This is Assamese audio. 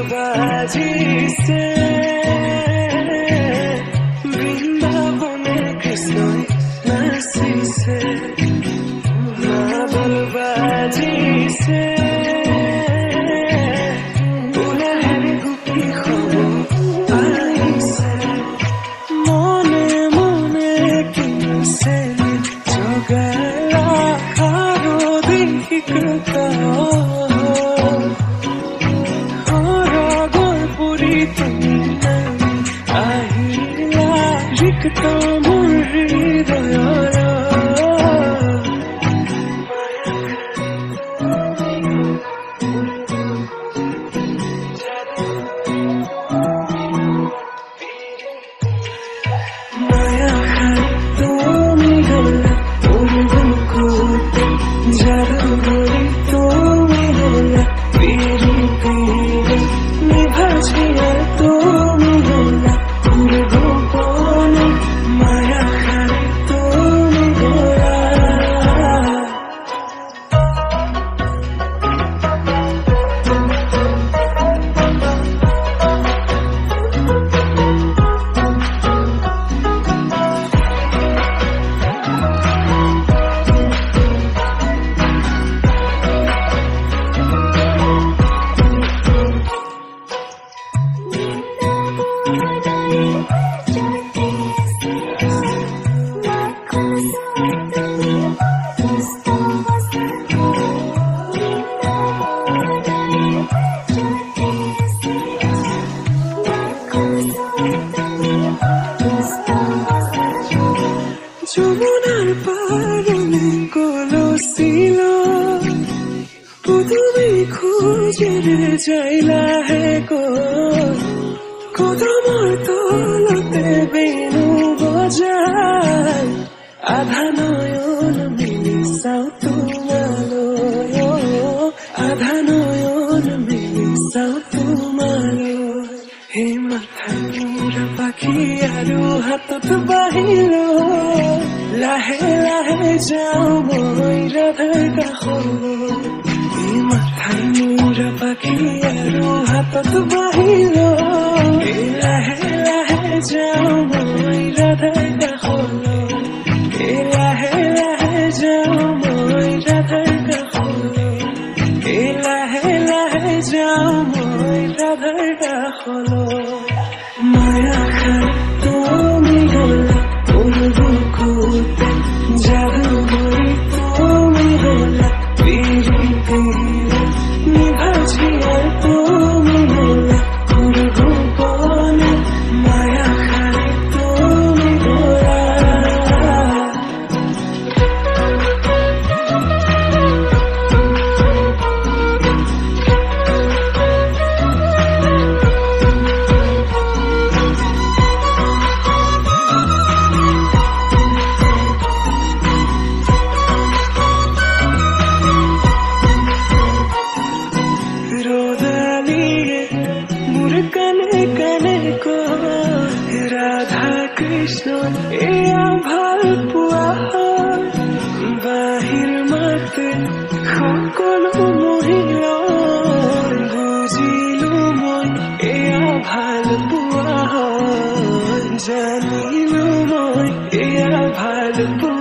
बाजी से वृंदावने कृष्ण नरसी से बाजी से उलहरे गुपी खबर आई से मने मने किसे जगला खारो दिखता रिक्ता मोर हृदय माया তুমি হলে অনুভূতি জাদুঘরে তুমি হলে পিড়ি পিড়ি নিভাছিয়া তুমি হলে গোপনে মায়া খালি তুমি গোরা যমুনার পারনে কলসিল পুতুমি খুঁজে যাইলা হে গো কদমৰ তলতে বেণু বজাই আধা নয়ন মিলি চাও তোমালৈ আধা নয়ন মিলি চাও তোমালৈ হে মাথাৰ মূৰা পাখি আৰু হাতত বাহিল লাহে লাহে যাও মই ৰাধাৰ কাষলৈ এই মাথাৰ মূৰা পাখি আৰু হাতত বাহিল লাহে লাহে যাও মই ৰাধাৰ কাষলৈ লাহে লাহে যাও মই ৰাধাৰ কাষলৈ লাহে লাহে যাও মই ৰাধাৰ কাষলৈ মায়া খালি তুমি গলা অনুভূতি জাদুঘরে তুমি হলা পিড়ি পিড়ি নিভাছিয়া তুমি হলা গোপনে মায়া খালি তুমি গোরা কনে কনে কো রাধা কৃষ্ণ এয়া ভাল পোৱা বাহিৰ মাতে সকলো মহিলা বুজিলো মই এয়া ভাল পোৱা জানিলো মই এয়া ভাল পোৱা